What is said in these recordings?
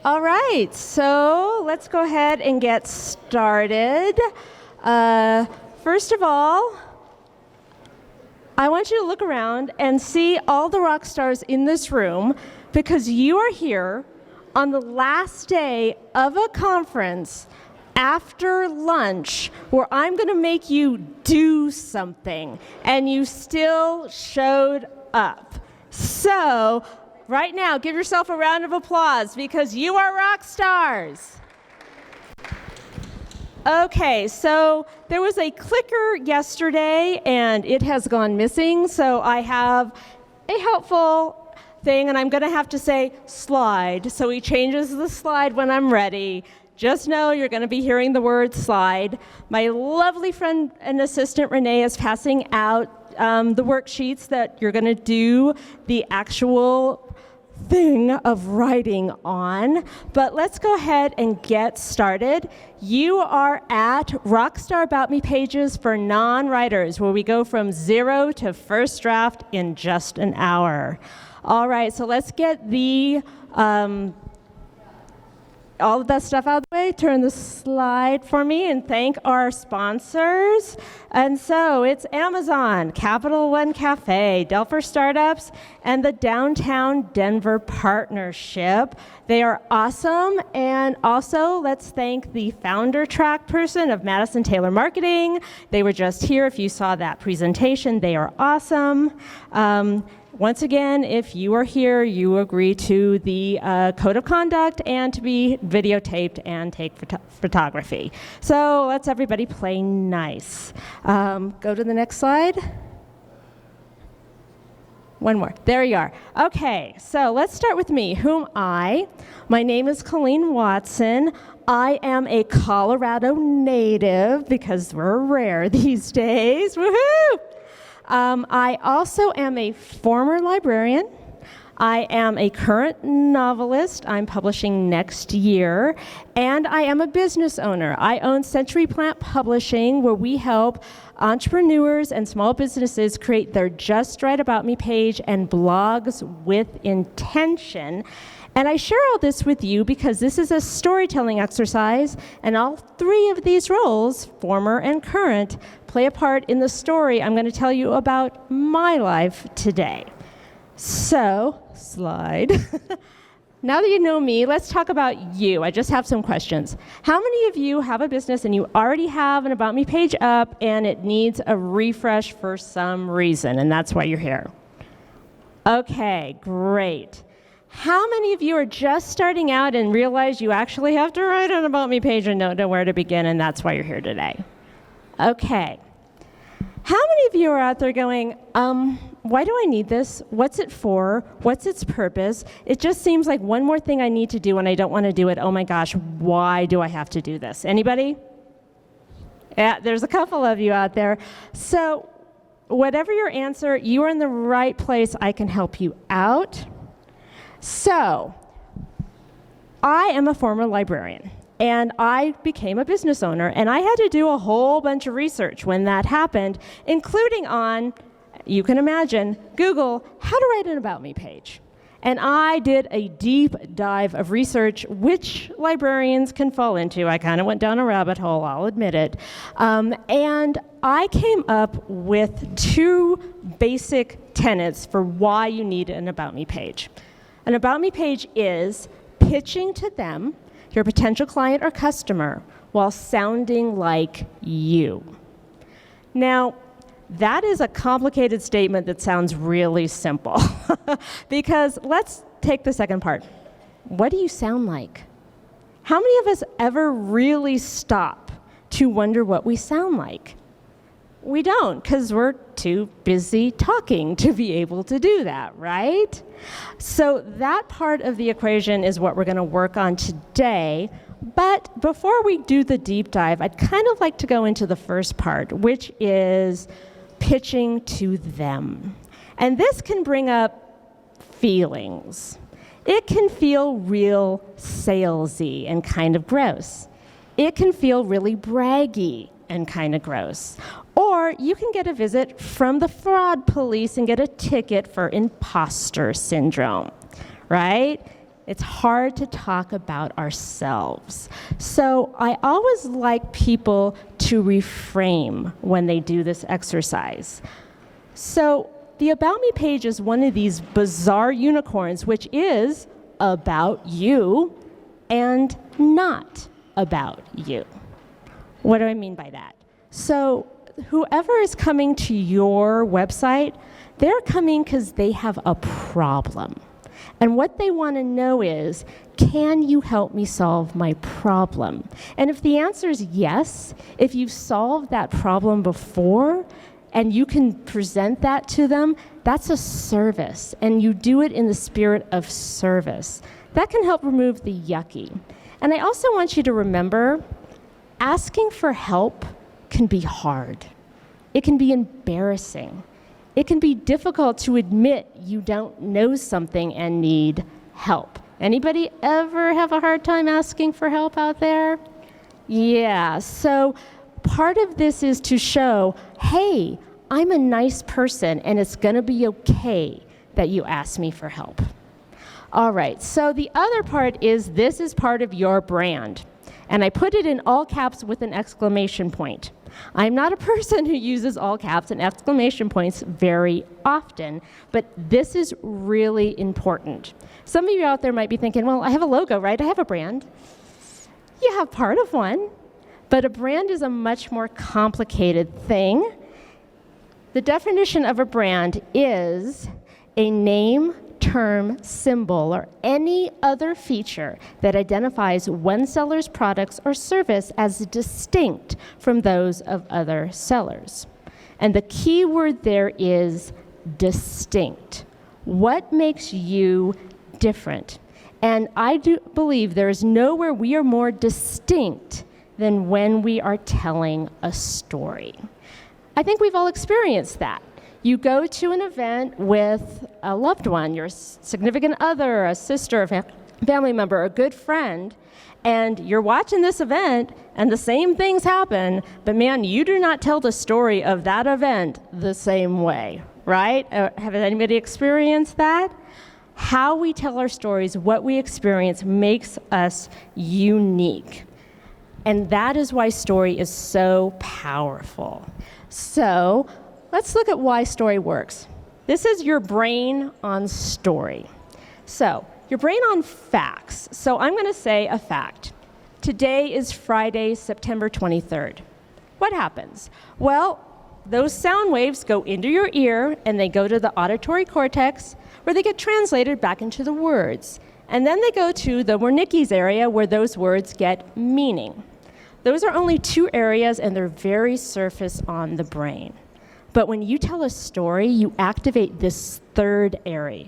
All right, so let's go ahead and get started. First of all, I want you to look around and see all the rock stars in this room because you are here on the last day of a conference after lunch where I'm going to make you do something, and you still showed up. So, right now, give yourself a round of applause because you are rock stars. Okay, so there was a clicker yesterday and it has gone missing, so I have a helpful thing and I'm going to have to say slide, so he changes the slide when I'm ready. Just know you're going to be hearing the word slide. My lovely friend and assistant Renee is passing out the worksheets that you're going to do the actual thing of writing on, but let's go ahead and get started. You are at Rockstar About Me pages for non-writers, where we go from 0 to first draft in just an hour. All right, so let's get the all of that stuff out of the way. Turn the slide for me and thank our sponsors. And so it's Amazon, Capital One Cafe, Delpher Startups, and the Downtown Denver Partnership. They are awesome. And also let's thank the founder track person of Madison Taylor Marketing. They were just here. If you saw that presentation, they are awesome. Once again, if you are here, you agree to the code of conduct and to be videotaped and take photography. So let's everybody play nice. Go to the next slide. One more. There you are. Okay, so let's start with me. Whom I? My name is Colleen Watson. I am a Colorado native because we're rare these days. Woohoo! I also am a former librarian. I am a current novelist. I'm publishing next year. And I am a business owner. I own Century Plant Publishing, where we help entrepreneurs and small businesses create their Just Right About Me page and blogs with intention. And I share all this with you because this is a storytelling exercise, and all three of these roles, former and current, play a part in the story I'm going to tell you about my life today. So, slide. Now that you know me, let's talk about you. I just have some questions. How many of you have a business and you already have an About Me page up and it needs a refresh for some reason, and that's why you're here? Okay, great. How many of you are just starting out and realize you actually have to write an About Me page and don't know where to begin, and that's why you're here today? Okay. How many of you are out there going, why do I need this? What's it for? What's its purpose? It just seems like one more thing I need to do and I don't want to do it. Oh my gosh, why do I have to do this? Anybody? Yeah, there's a couple of you out there. So whatever your answer, you are in the right place. I can help you out. So, I am a former librarian, and I became a business owner, and I had to do a whole bunch of research when that happened, including on, you can imagine, Google, how to write an About Me page. And I did a deep dive of research, which librarians can fall into. I kind of went down a rabbit hole, I'll admit it. And I came up with two basic tenets for why you need an About Me page. An About Me page is pitching to them, your potential client or customer, while sounding like you. Now, that is a complicated statement that sounds really simple. Because let's take the second part. What do you sound like? How many of us ever really stop to wonder what we sound like? We don't, because we're too busy talking to be able to do that, right? So that part of the equation is what we're going to work on today. But before we do the deep dive, I'd kind of like to go into the first part, which is pitching to them. And this can bring up feelings. It can feel real salesy and kind of gross. It can feel really braggy and kind of gross. Or you can get a visit from the fraud police and get a ticket for imposter syndrome, right? It's hard to talk about ourselves. So I always like people to reframe when they do this exercise. So the About Me page is one of these bizarre unicorns, which is about you and not about you. What do I mean by that? So whoever is coming to your website, they're coming because they have a problem. And what they want to know is, can you help me solve my problem? And if the answer is yes, if you've solved that problem before, and you can present that to them, that's a service, and you do it in the spirit of service. That can help remove the yucky. And I also want you to remember, asking for help can be hard. It can be embarrassing. It can be difficult to admit you don't know something and need help. Anybody ever have a hard time asking for help out there? Yeah, so part of this is to show, hey, I'm a nice person and it's gonna be okay that you ask me for help. All right, so the other part is this is part of your brand. And I put it in all caps with an exclamation point. I'm not a person who uses all caps and exclamation points very often, but this is really important. Some of you out there might be thinking, well, I have a logo, right? I have a brand. You have part of one, but a brand is a much more complicated thing. The definition of a brand is a name, term, symbol, or any other feature that identifies one seller's products or service as distinct from those of other sellers. And the key word there is distinct. What makes you different? And I do believe there is nowhere we are more distinct than when we are telling a story. I think we've all experienced that. You go to an event with a loved one, your significant other, a sister, a family member, a good friend, and you're watching this event and the same things happen, but man, you do not tell the story of that event the same way, right? Have anybody experienced that? How we tell our stories, what we experience makes us unique. And that is why story is so powerful. So let's look at why story works. This is your brain on story. So your brain on facts. So I'm going to say a fact. Today is Friday, September 23rd. What happens? Well, those sound waves go into your ear and they go to the auditory cortex where they get translated back into the words. And then they go to the Wernicke's area where those words get meaning. Those are only two areas and they're very surface on the brain. But when you tell a story, you activate this third area,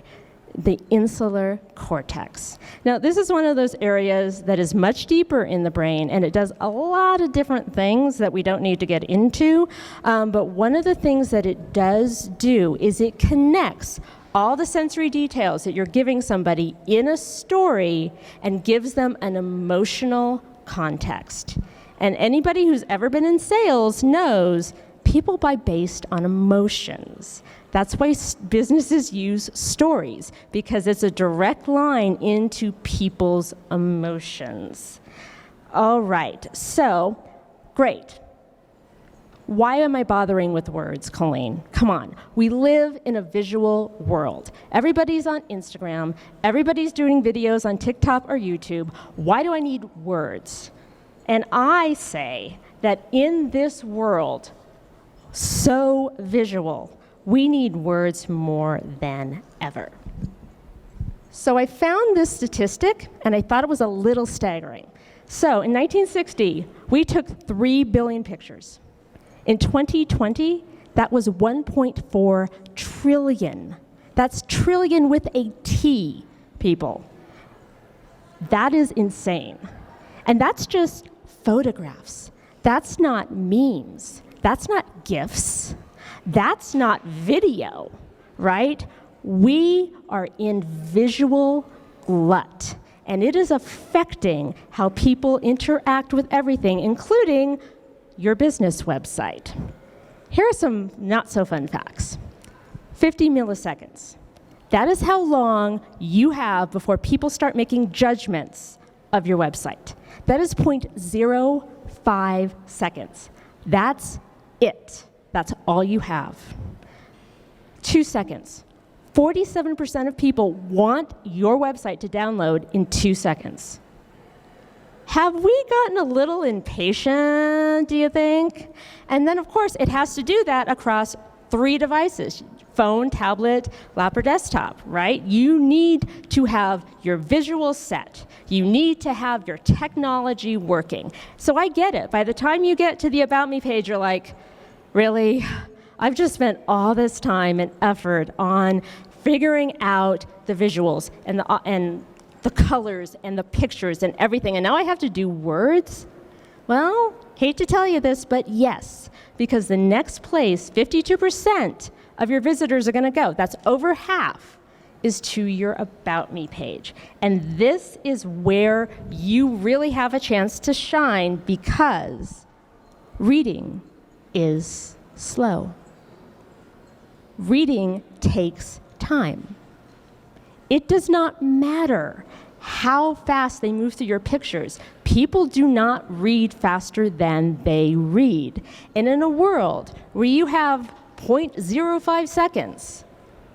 the insular cortex. Now, this is one of those areas that is much deeper in the brain, and it does a lot of different things that we don't need to get into. But one of the things that it does do is it connects all the sensory details that you're giving somebody in a story and gives them an emotional context. And anybody who's ever been in sales knows people buy based on emotions. That's why businesses use stories, because it's a direct line into people's emotions. All right, so great. Why am I bothering with words, Colleen? Come on. We live in a visual world. Everybody's on Instagram. Everybody's doing videos on TikTok or YouTube. Why do I need words? And I say that in this world, so visual, we need words more than ever. So I found this statistic, and I thought it was a little staggering. So in 1960, we took 3 billion pictures. In 2020, that was 1.4 trillion. That's trillion with a T, people. That is insane. And that's just photographs. That's not memes. That's not GIFs. That's not video, right? We are in visual glut, and it is affecting how people interact with everything, including your business website. Here are some not so fun facts. 50 milliseconds. That is how long you have before people start making judgments of your website. That is 0.05 seconds. That's it. That's all you have. 2 seconds. 47% of people want your website to download in 2 seconds. Have we gotten a little impatient, do you think? And then, of course, it has to do that across 3 devices: phone, tablet, lap, or desktop, right? You need to have your visuals set. You need to have your technology working. So I get it. By the time you get to the About Me page, you're like, really? I've just spent all this time and effort on figuring out the visuals and the colors and the pictures and everything, and now I have to do words? Well, hate to tell you this, but yes, because the next place 52% of your visitors are going to go, that's over half, is to your About Me page. And this is where you really have a chance to shine, because reading is slow. Reading takes time. It does not matter how fast they move through your pictures. People do not read faster than they read. And in a world where you have 0.05 seconds,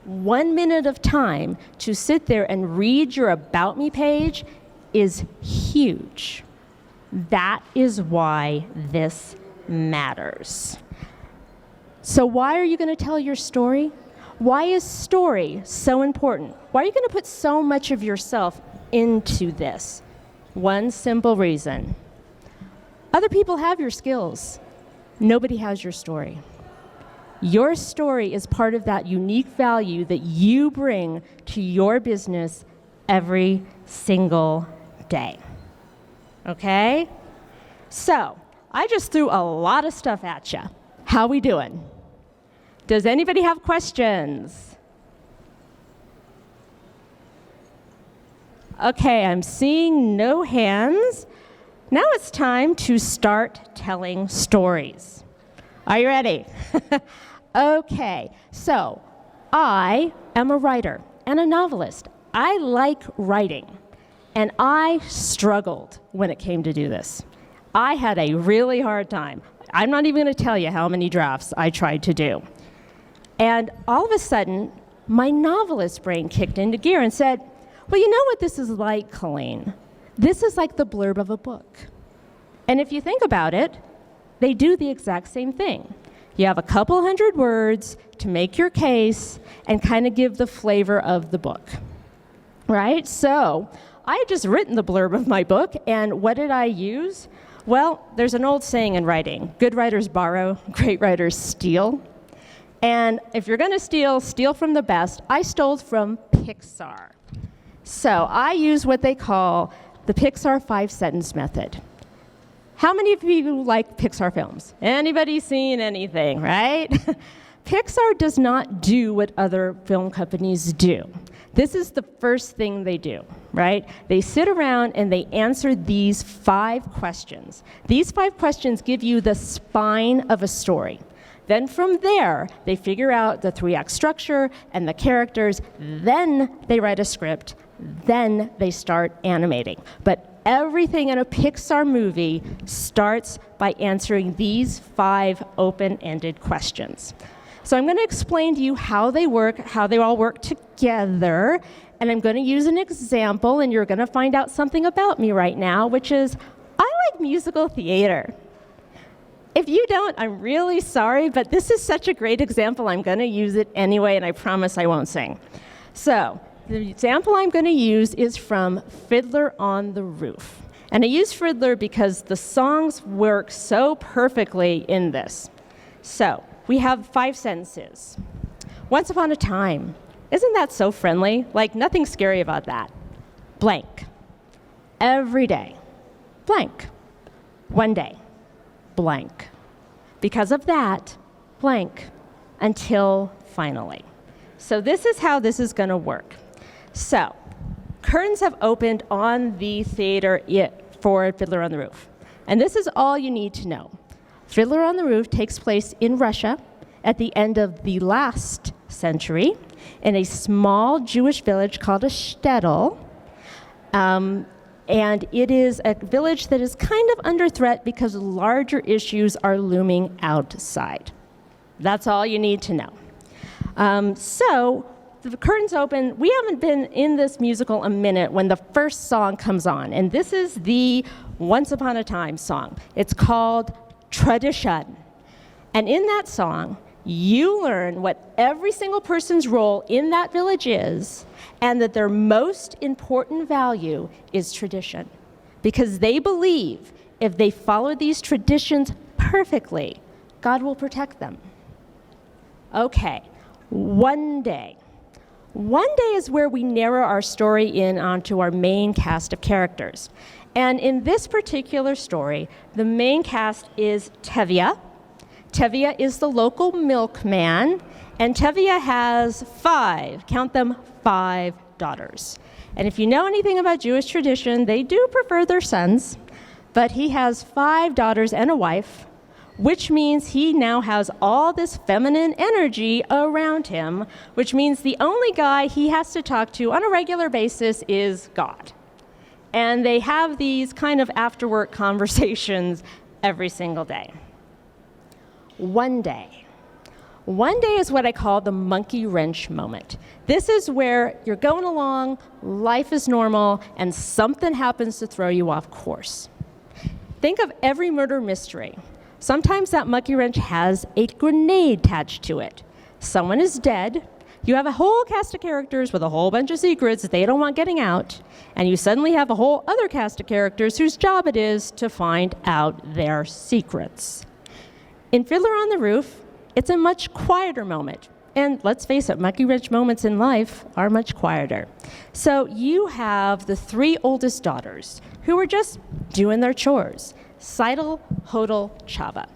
1 minute of time to sit there and read your About Me page is huge. That is why this matters. So why are you going to tell your story? Why is story so important? Why are you going to put so much of yourself into this? One simple reason. Other people have your skills. Nobody has your story. Your story is part of that unique value that you bring to your business every single day. Okay? So, I just threw a lot of stuff at you. How we doing? Does anybody have questions? Okay, I'm seeing no hands. Now it's time to start telling stories. Are you ready? Okay, so I am a writer and a novelist. I like writing, and I struggled when it came to do this. I had a really hard time. I'm not even going to tell you how many drafts I tried to do. And all of a sudden, my novelist brain kicked into gear and said, well, you know what this is like, Colleen? This is like the blurb of a book. And if you think about it, they do the exact same thing. You have a couple hundred words to make your case and kind of give the flavor of the book, right? So I had just written the blurb of my book, and what did I use? Well, there's an old saying in writing: good writers borrow, great writers steal. And if you're going to steal from the best. I stole from Pixar. So I use what they call the Pixar 5-sentence method. How many of you like Pixar films? Anybody seen anything, right? Pixar does not do what other film companies do. This is the first thing they do, right? They sit around and they answer these 5 questions. These 5 questions give you the spine of a story. Then from there, they figure out the 3-act structure and the characters. Then they write a script. Then they start animating. But everything in a Pixar movie starts by answering these 5 open-ended questions. So I'm going to explain to you how they work, how they all work together, and I'm going to use an example, and you're going to find out something about me right now, which is I like musical theater. If you don't, I'm really sorry, but this is such a great example, I'm going to use it anyway, and I promise I won't sing. So the example I'm going to use is from Fiddler on the Roof. And I use Fiddler because the songs work so perfectly in this. So we have 5 sentences. Once upon a time. Isn't that so friendly? Like, nothing scary about that. Blank. Every day. Blank. One day. Blank. Because of that, blank. Until finally. So this is how this is going to work. So, curtains have opened on the theater for Fiddler on the Roof. And this is all you need to know. Fiddler on the Roof takes place in Russia at the end of the last century. in a small Jewish village called a shtetl. And it is a village that is kind of under threat because larger issues are looming outside. That's all you need to know. So the curtains open. We haven't been in this musical a minute when the first song comes on. And this is the Once Upon a Time song. It's called Tradition. And in that song, you learn what every single person's role in that village is, and that their most important value is tradition. Because they believe if they follow these traditions perfectly, God will protect them. Okay, one day. One day is where we narrow our story in onto our main cast of characters. And in this particular story, the main cast is Tevye. Tevye is the local milkman, and Tevye has 5, count them, 5 daughters. And if you know anything about Jewish tradition, they do prefer their sons, but he has 5 daughters and a wife, which means he now has all this feminine energy around him, which means the only guy he has to talk to on a regular basis is God. And they have these kind of after-work conversations every single day. One day is what I call the monkey wrench moment. This is where you're going along, life is normal, and something happens to throw you off course. Think of every murder mystery. Sometimes that monkey wrench has a grenade attached to it. Someone is dead. You have a whole cast of characters with a whole bunch of secrets that they don't want getting out, and you suddenly have a whole other cast of characters whose job it is to find out their secrets. In Fiddler on the Roof, it's a much quieter moment. And let's face it, monkey wrench moments in life are much quieter. So you have the 3 oldest daughters who are just doing their chores. Seidel, Hodel, Chava.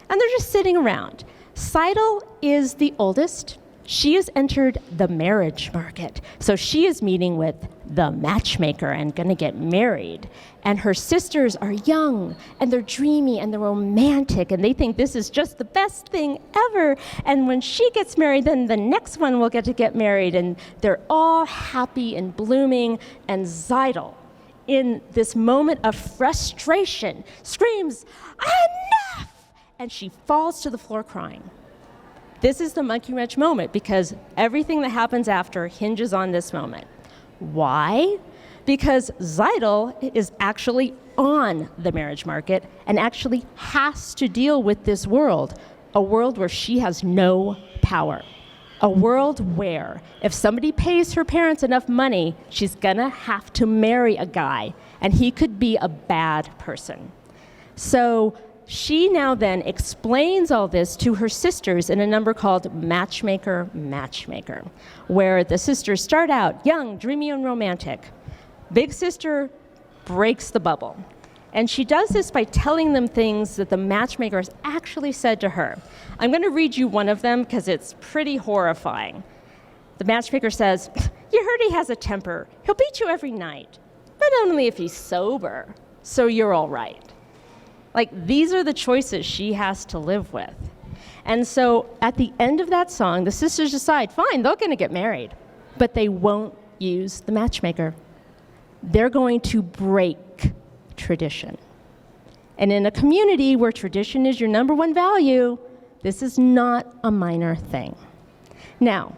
And they're just sitting around. Seidel is the oldest. She has entered the marriage market. So she is meeting with the matchmaker and going to get married. And her sisters are young, and they're dreamy, and they're romantic, and they think this is just the best thing ever. And when she gets married, then the next one will get to get married. And they're all happy and blooming. And Seidel, in this moment of frustration, screams, "Enough!" And she falls to the floor crying. This is the monkey wrench moment because everything that happens after hinges on this moment. Why? Because Seidel is actually on the marriage market and actually has to deal with this world, a world where she has no power. A world where if somebody pays her parents enough money, she's gonna have to marry a guy, and he could be a bad person. So she now then explains all this to her sisters in a number called Matchmaker, Matchmaker, where the sisters start out young, dreamy, and romantic. Big sister breaks the bubble. And she does this by telling them things that the matchmaker has actually said to her. I'm going to read you one of them because it's pretty horrifying. The matchmaker says, "You heard he has a temper. He'll beat you every night, but only if he's sober, so you're all right." Like, these are the choices she has to live with. And so at the end of that song, the sisters decide, fine, they're going to get married, but they won't use the matchmaker. They're going to break tradition. And in a community where tradition is your number one value, this is not a minor thing. Now,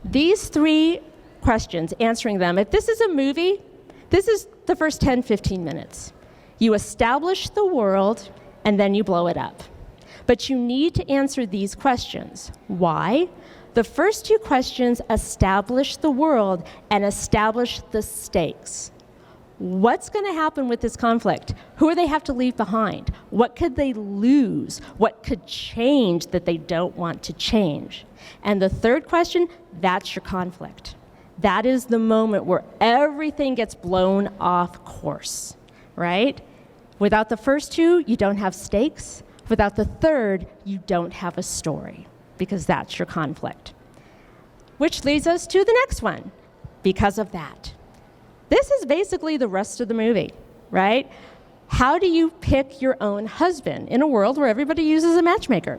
these 3 questions, answering them, if this is a movie, this is the first 10, 15 minutes. You establish the world, and then you blow it up. But you need to answer these questions. Why? The first 2 questions establish the world and establish the stakes. What's going to happen with this conflict? Who do they have to leave behind? What could they lose? What could change that they don't want to change? And the third question, that's your conflict. That is the moment where everything gets blown off course, right? Without the first 2, you don't have stakes. Without the third, you don't have a story, because that's your conflict. Which leads us to the next one, because of that. This is basically the rest of the movie, right? How do you pick your own husband in a world where everybody uses a matchmaker?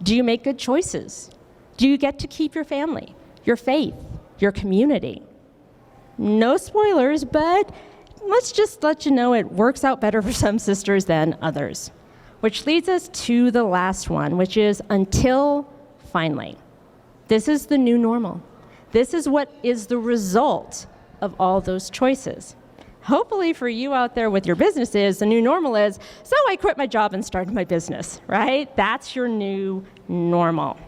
Do you make good choices? Do you get to keep your family? your faith, your community. No spoilers, but let's just let you know it works out better for some sisters than others. Which leads us to the last one, which is until finally. This is the new normal. This is what is the result of all those choices. Hopefully for you out there with your businesses, the new normal is, so I quit my job and started my business, right? That's your new normal.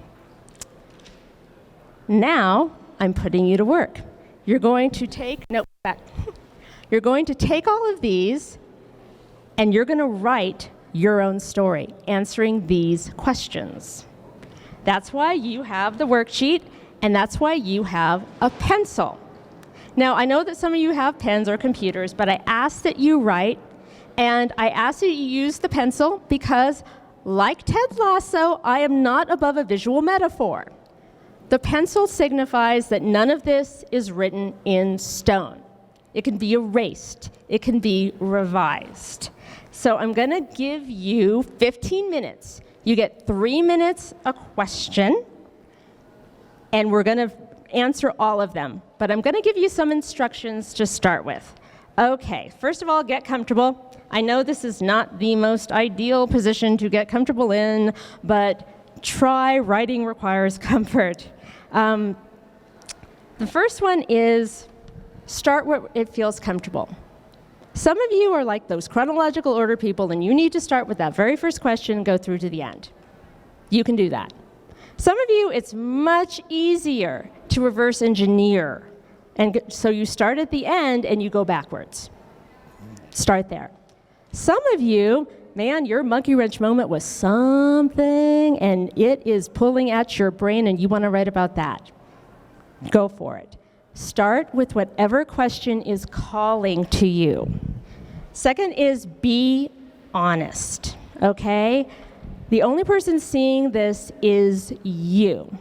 Now, I'm putting you to work. You're going to take all of these and you're going to write your own story, answering these questions. That's why you have the worksheet, and that's why you have a pencil. Now, I know that some of you have pens or computers, but I ask that you write, and I ask that you use the pencil because, like Ted Lasso, I am not above a visual metaphor. The pencil signifies that none of this is written in stone. It can be erased. It can be revised. So I'm going to give you 15 minutes. You get 3 minutes a question, and we're going to answer all of them. But I'm going to give you some instructions to start with. Okay, first of all, get comfortable. I know this is not the most ideal position to get comfortable in, but try. Writing requires comfort. The first one is start where it feels comfortable. Some of you are like those chronological order people, and you need to start with that very first question and go through to the end. You can do that. Some of you, it's much easier to reverse engineer. And so you start at the end and you go backwards. Start there. Some of you, man, your monkey wrench moment was something, and it is pulling at your brain, and you want to write about that. Go for it. Start with whatever question is calling to you. Second is be honest, okay? The only person seeing this is you.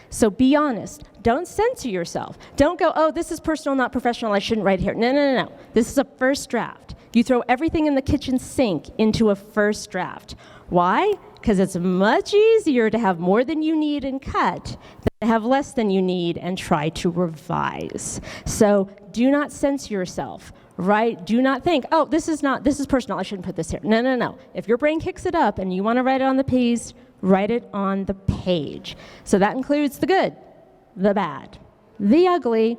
So be honest. Don't censor yourself. Don't go, oh, this is personal, not professional, I shouldn't write here. No. This is a first draft. You throw everything in the kitchen sink into a first draft. Why? Because it's much easier to have more than you need and cut than to have less than you need and try to revise. So do not censor yourself, right? Do not think, oh, this is personal, I shouldn't put this here. No. If your brain kicks it up and you want to write it on the page, write it on the page. So that includes the good, the bad, the ugly,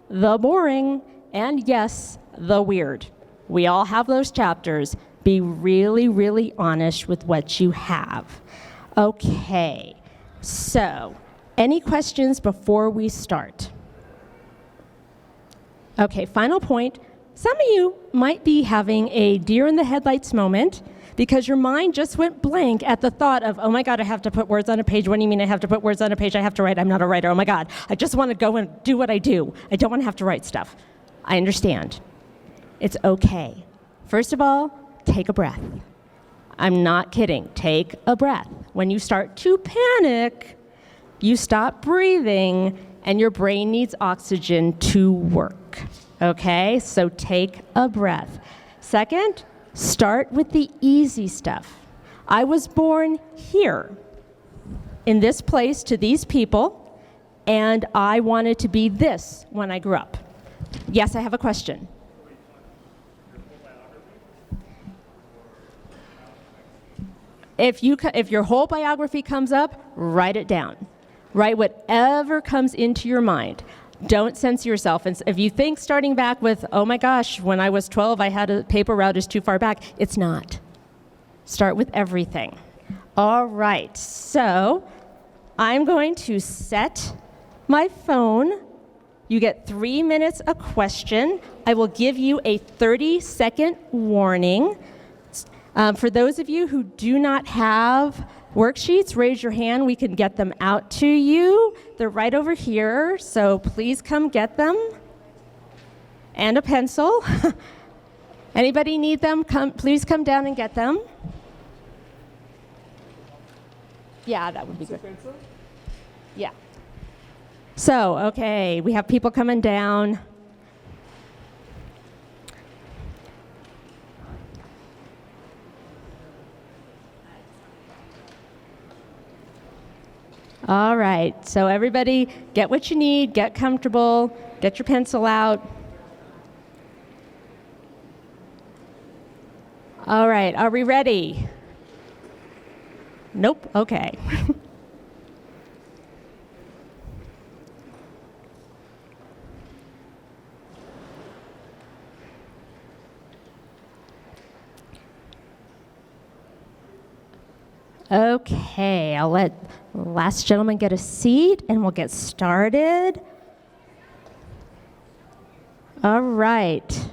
the boring, and yes, the weird. We all have those chapters. Be really, really honest with what you have. Okay, so any questions before we start? Okay, final point. Some of you might be having a deer in the headlights moment because your mind just went blank at the thought of, oh my God, I have to put words on a page. What do you mean I have to put words on a page? I have to write. I'm not a writer. Oh my God, I just want to go and do what I do. I don't want to have to write stuff. I understand. It's okay. First of all, take a breath. I'm not kidding. Take a breath. When you start to panic, you stop breathing, and your brain needs oxygen to work. Okay? So take a breath. Second, start with the easy stuff. I was born here, in this place, to these people, and I wanted to be this when I grew up. Yes, I have a question. If your whole biography comes up, write it down. Write whatever comes into your mind. Don't censor yourself. And if you think starting back with, oh my gosh, when I was 12, I had a paper route is too far back, it's not. Start with everything. All right, so I'm going to set my phone. You get 3 minutes a question. I will give you a 30-second warning. For those of you who do not have worksheets, raise your hand. We can get them out to you. They're right over here, so please come get them. And a pencil. Anybody need them? Please come down and get them. Yeah, that would be good. Yeah. So, okay, we have people coming down. All right, so everybody get what you need, get comfortable, get your pencil out. All right, are we ready? Nope, okay. Okay, I'll let the last gentleman get a seat and we'll get started. All right.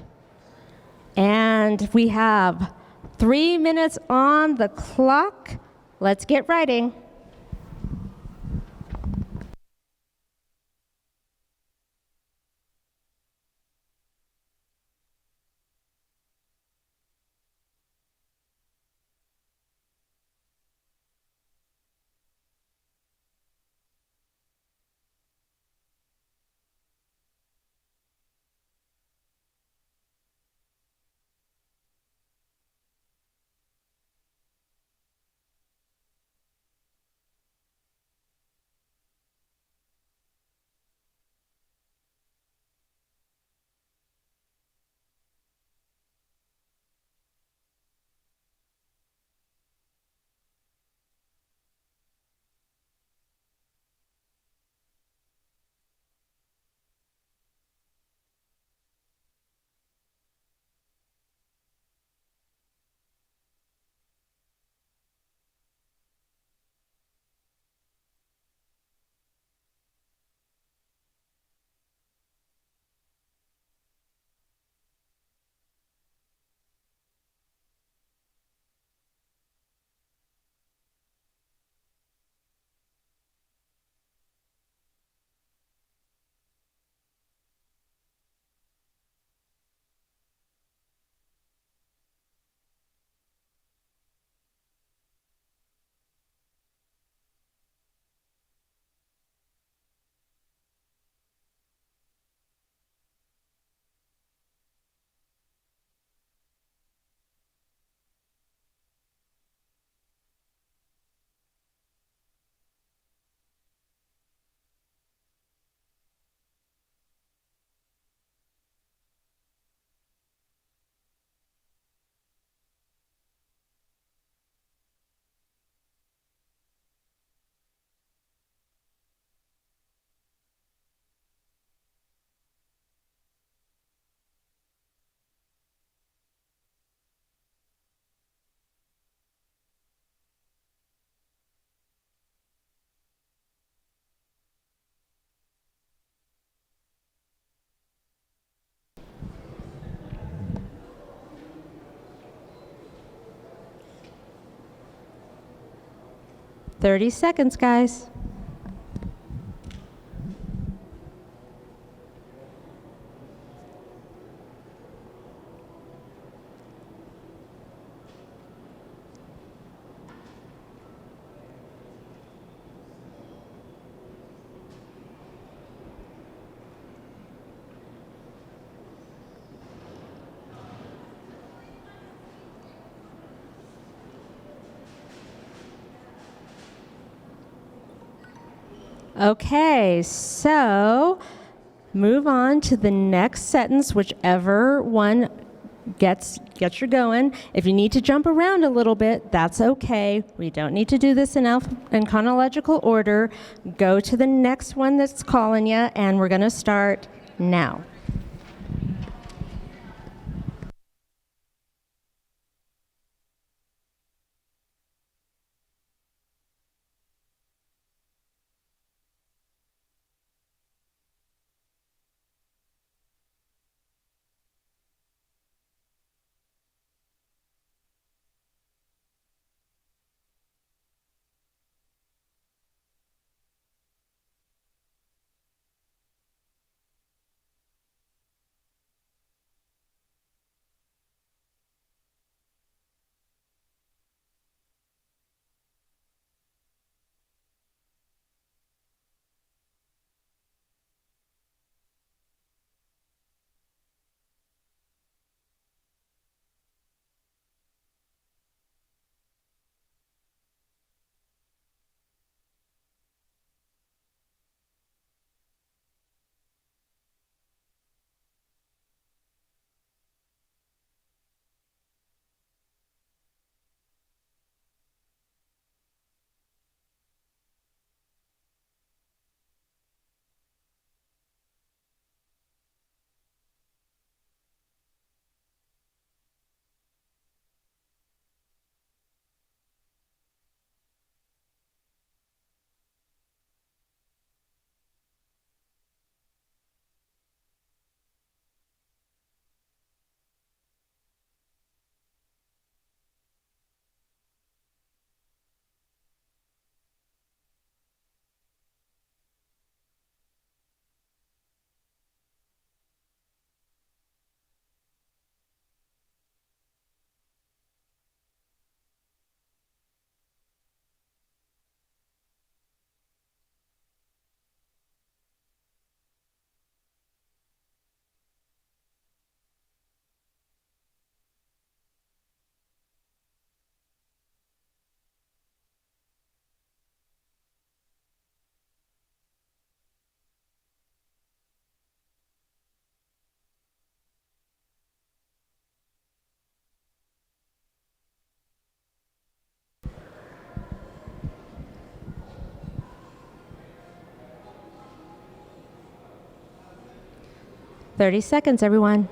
And we have 3 minutes on the clock. Let's get writing. Thirty seconds, guys. Okay, so move on to the next sentence, whichever one gets you going. If you need to jump around a little bit, that's okay. We don't need to do this in chronological order. Go to the next one that's calling you, and we're going to start now. 30 seconds, everyone.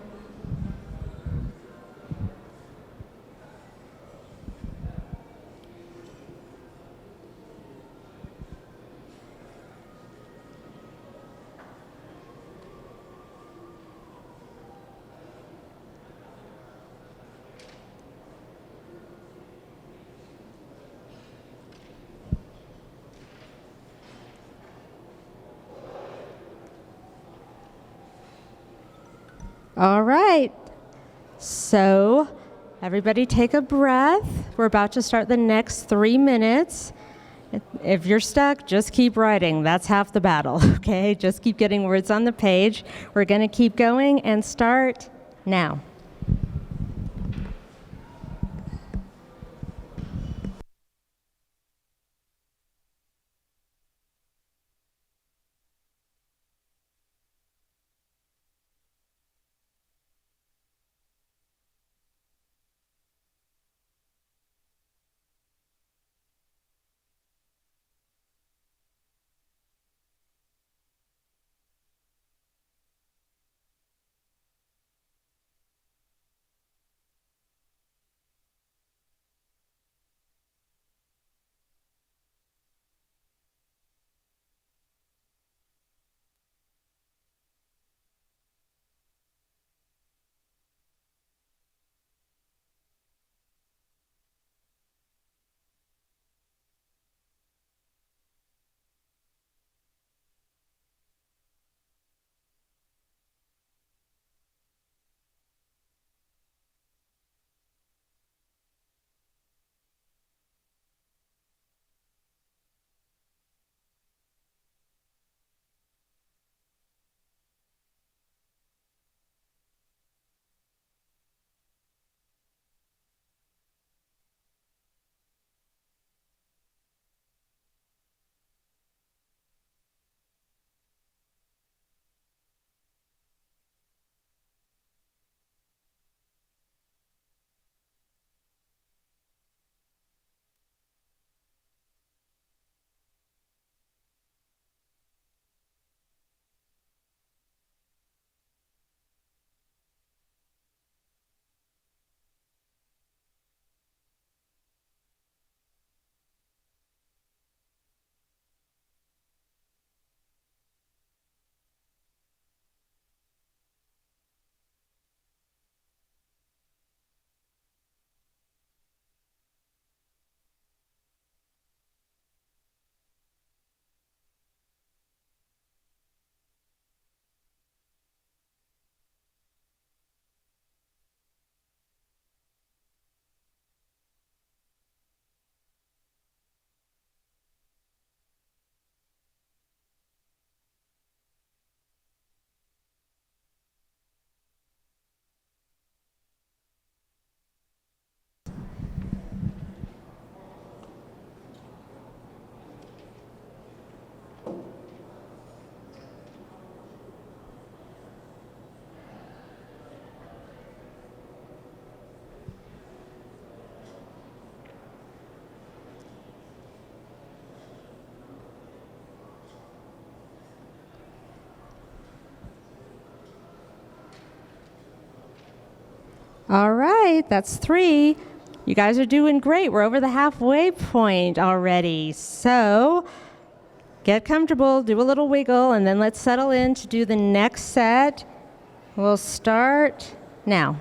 All right. So, everybody take a breath. We're about to start the next 3 minutes. If you're stuck, just keep writing. That's half the battle, okay? Just keep getting words on the page. We're going to keep going and start now. All right, that's 3. You guys are doing great. We're over the halfway point already. So get comfortable, do a little wiggle, and then let's settle in to do the next set. We'll start now.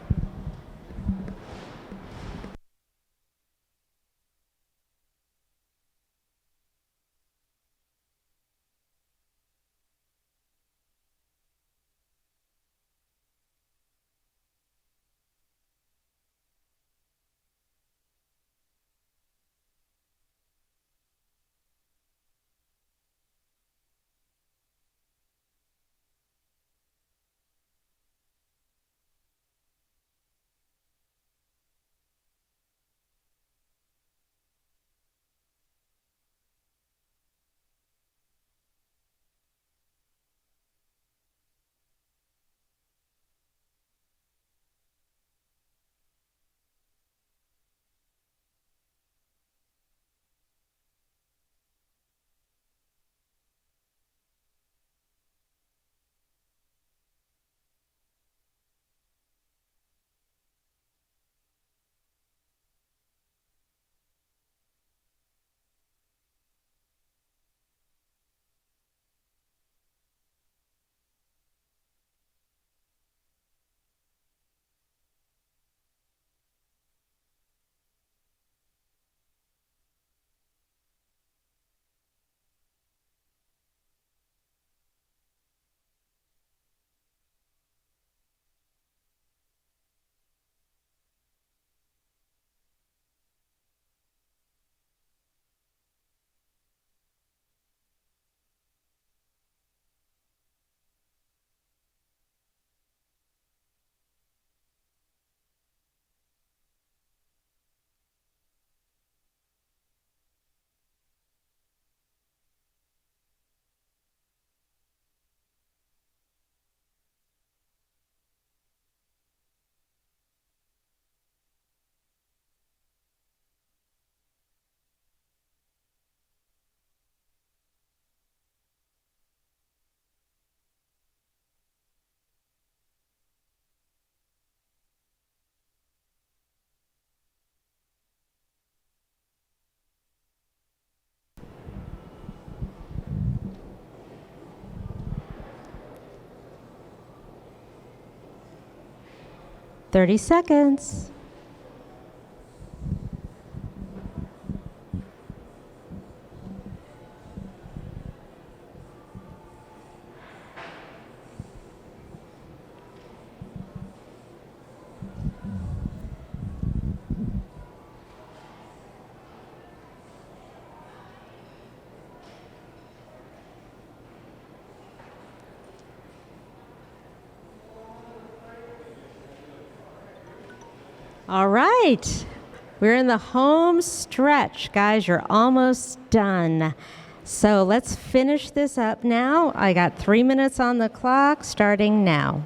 30 seconds. All right, we're in the home stretch. Guys, you're almost done. So let's finish this up now. I got 3 minutes on the clock, starting now.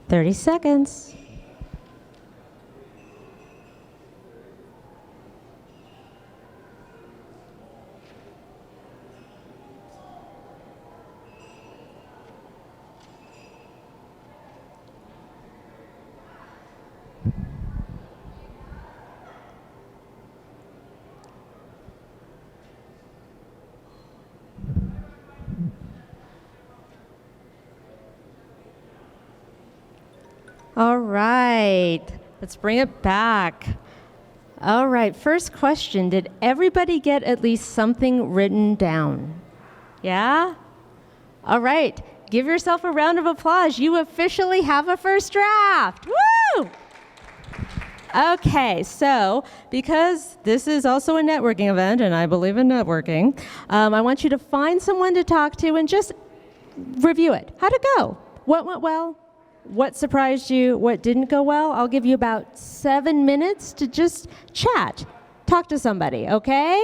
Thirty seconds. All right, let's bring it back. All right, first question, did everybody get at least something written down? Yeah? All right, give yourself a round of applause. You officially have a first draft. Woo! Okay, so because this is also a networking event, and I believe in networking, I want you to find someone to talk to and just review it. How'd it go? What went well? What surprised you? What didn't go well? I'll give you about 7 minutes to just chat. Talk to somebody, okay?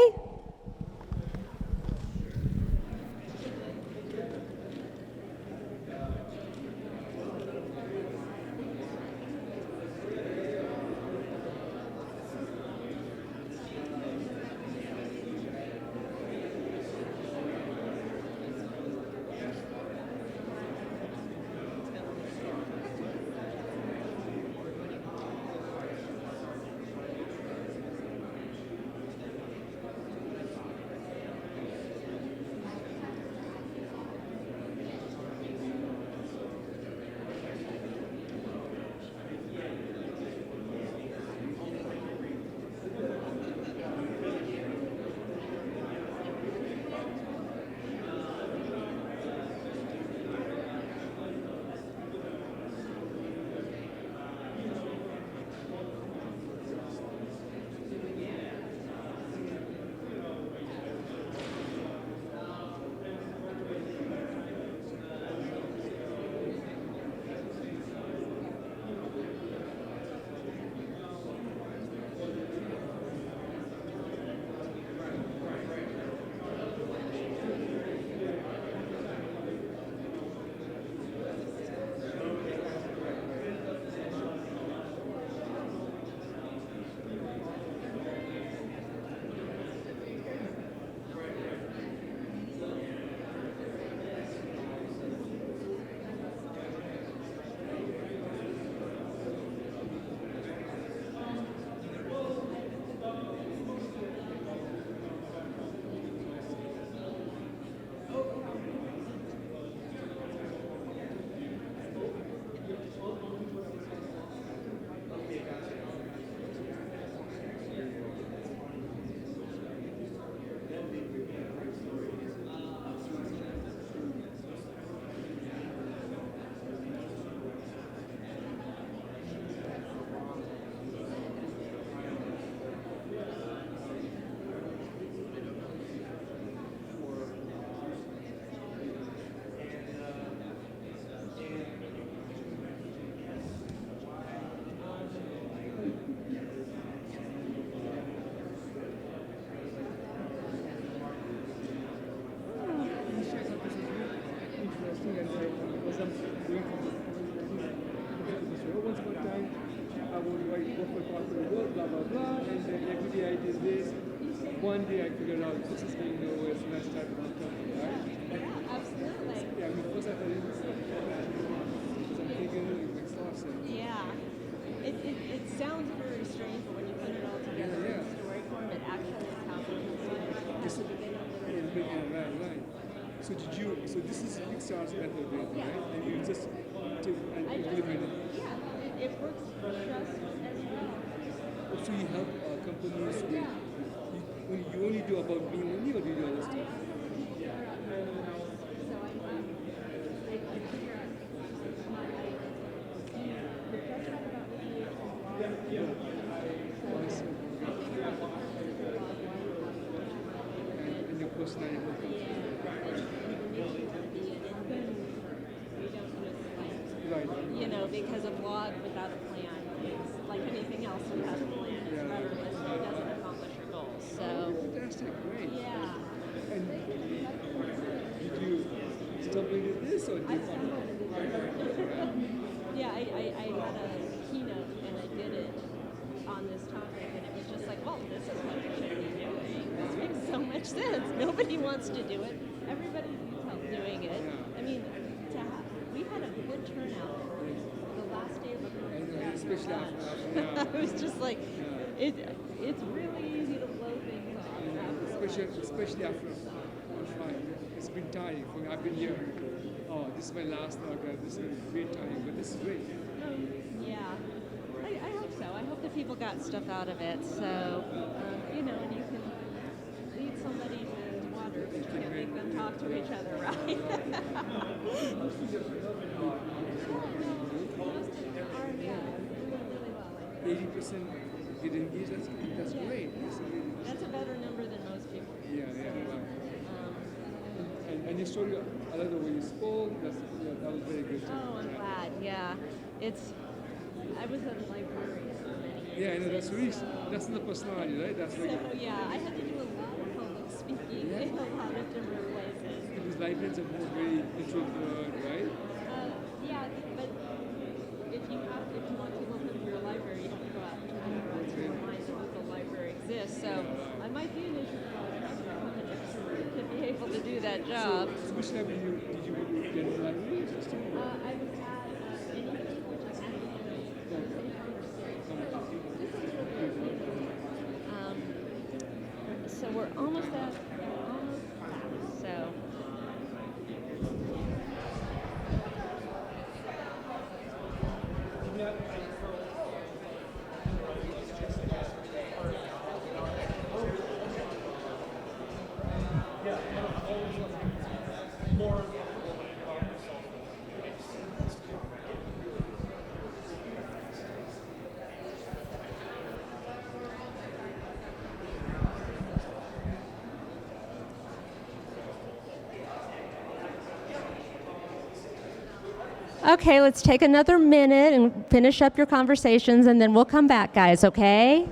blah, blah, blah, and then every day I did this. One day I figured out this is going nowhere, so let's start from company, right? Absolutely. Yeah, I mean, first I thought it was because I'm thinking it makes a lot of sense. Yeah. It sounds very strange, but when you put it all together in story form, it actually is how people do it. Just right. So this is Pixar's method, right? And you just implement it. Yeah, it works just as well. So you help companies with, you only do about me only, or do you do other stuff? And your personality will come right. You know, because a blog without a plan is like anything else without a plan. It's rudderless and it doesn't accomplish your goals. So Fantastic, great. yeah. And did you stumble into this, or did you find Yeah, I had a keynote and I did it on this topic, and it was just like, well, this is what you should be doing. This makes so much sense. Nobody wants to do it. Everybody needs help doing it. I mean, we had a good turnout the last day of the conference. especially after I was just like, it's really easy to blow things off. especially after a flight. It's been tiring for me. I've been here. Oh, this is my last talk. This is great time, but this is great. Yeah, I hope so. I hope that people got stuff out of it. So, you know, and you can lead somebody to water, but you can't make them talk to each other, right? Are, yeah, doing really well. 80% get engaged. That's great. That's a better number than most people. Yeah, right. And your story, I like the way you spoke. That was very good. Oh, I'm glad. Yeah, I was a librarian for many years. Yeah, I know that's not personality, right? That's like. So yeah, I had to do a lot of public speaking in a lot of different places. Because librarians are more very introvert, right? Yeah, but if you want people to come to your library, you have to go out into the world to remind them that the library exists. So I might be an introvert to be able to do that job. So which library did you get in the library? I was at which is so we're almost back. So. Okay, let's take another minute and finish up your conversations, and then we'll come back, guys, okay?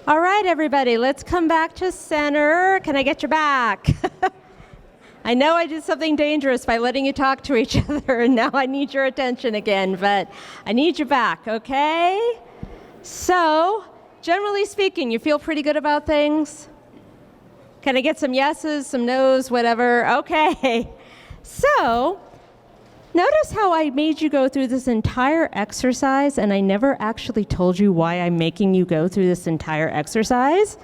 All right, everybody, let's come back to center. Can I get you back? I know I did something dangerous by letting you talk to each other, and now I need your attention again, but I need you back, okay? So, generally speaking, you feel pretty good about things? Can I get some yeses, some nos, whatever? Okay. So, Notice how I made you go through this entire exercise and I never actually told you why I'm making you go through this entire exercise?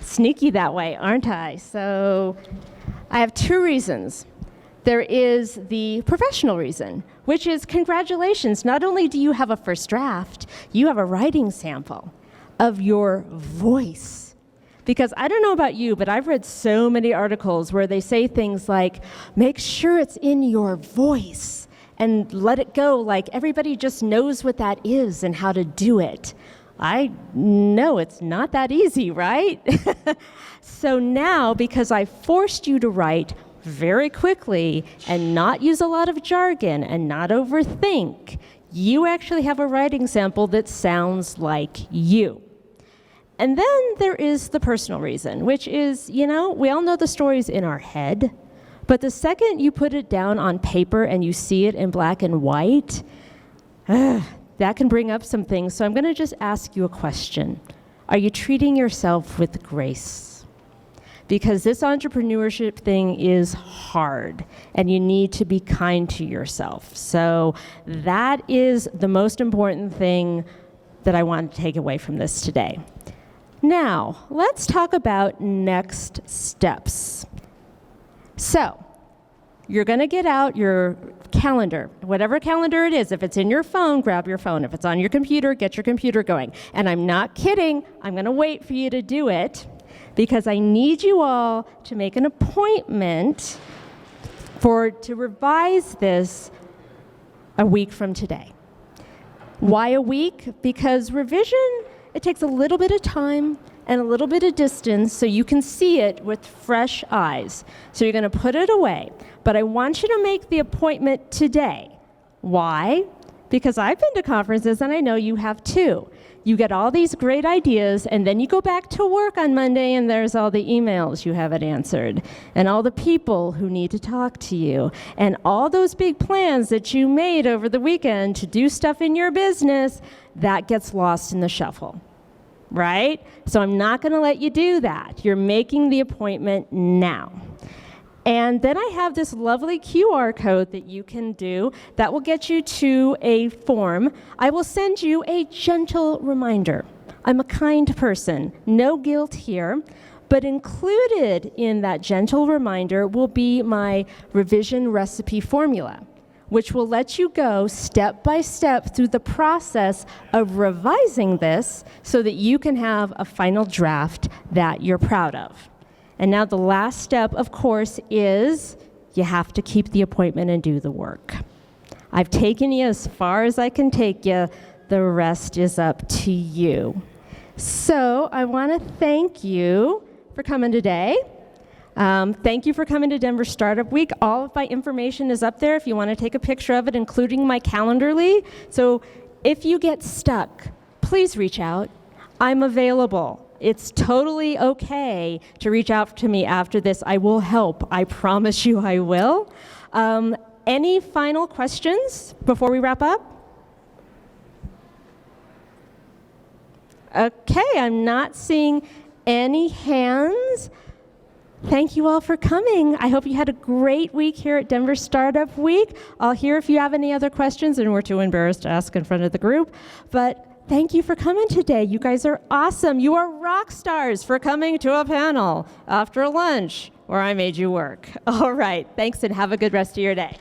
Sneaky that way, aren't I? So I have two reasons. There is the professional reason, which is congratulations. Not only do you have a first draft, you have a writing sample of your voice. Because I don't know about you, but I've read so many articles where they say things like, make sure it's in your voice and let it go, like everybody just knows what that is and how to do it. I know it's not that easy, right? So now, because I forced you to write very quickly and not use a lot of jargon and not overthink, you actually have a writing sample that sounds like you. And then there is the personal reason, which is, we all know the stories in our head, but the second you put it down on paper and you see it in black and white, that can bring up some things. So I'm going to just ask you a question. Are you treating yourself with grace? Because this entrepreneurship thing is hard, and you need to be kind to yourself. So that is the most important thing that I want to take away from this today. Now, let's talk about next steps. So, you're going to get out your calendar, whatever calendar it is. If it's in your phone, grab your phone. If it's on your computer, get your computer going. And I'm not kidding. I'm going to wait for you to do it because I need you all to make an appointment to revise this a week from today. Why a week? Because revision, it takes a little bit of time and a little bit of distance so you can see it with fresh eyes. So you're going to put it away. But I want you to make the appointment today. Why? Because I've been to conferences and I know you have too. You get all these great ideas and then you go back to work on Monday and there's all the emails you haven't answered and all the people who need to talk to you and all those big plans that you made over the weekend to do stuff in your business, that gets lost in the shuffle, right? So I'm not going to let you do that. You're making the appointment now. And then I have this lovely QR code that you can do that will get you to a form. I will send you a gentle reminder. I'm a kind person, no guilt here, but included in that gentle reminder will be my revision recipe formula, which will let you go step by step through the process of revising this so that you can have a final draft that you're proud of. And now the last step, of course, is you have to keep the appointment and do the work. I've taken you as far as I can take you. The rest is up to you. So I want to thank you for coming today. Thank you for coming to Denver Startup Week. All of my information is up there if you want to take a picture of it, including my Calendarly. So if you get stuck, please reach out. I'm available. It's totally okay to reach out to me after this. I will help. I promise you I will. Any final questions before we wrap up? Okay, I'm not seeing any hands. Thank you all for coming. I hope you had a great week here at Denver Startup Week. I'll hear if you have any other questions, and we're too embarrassed to ask in front of the group. But thank you for coming today. You guys are awesome. You are rock stars for coming to a panel after lunch where I made you work. All right, thanks, and have a good rest of your day.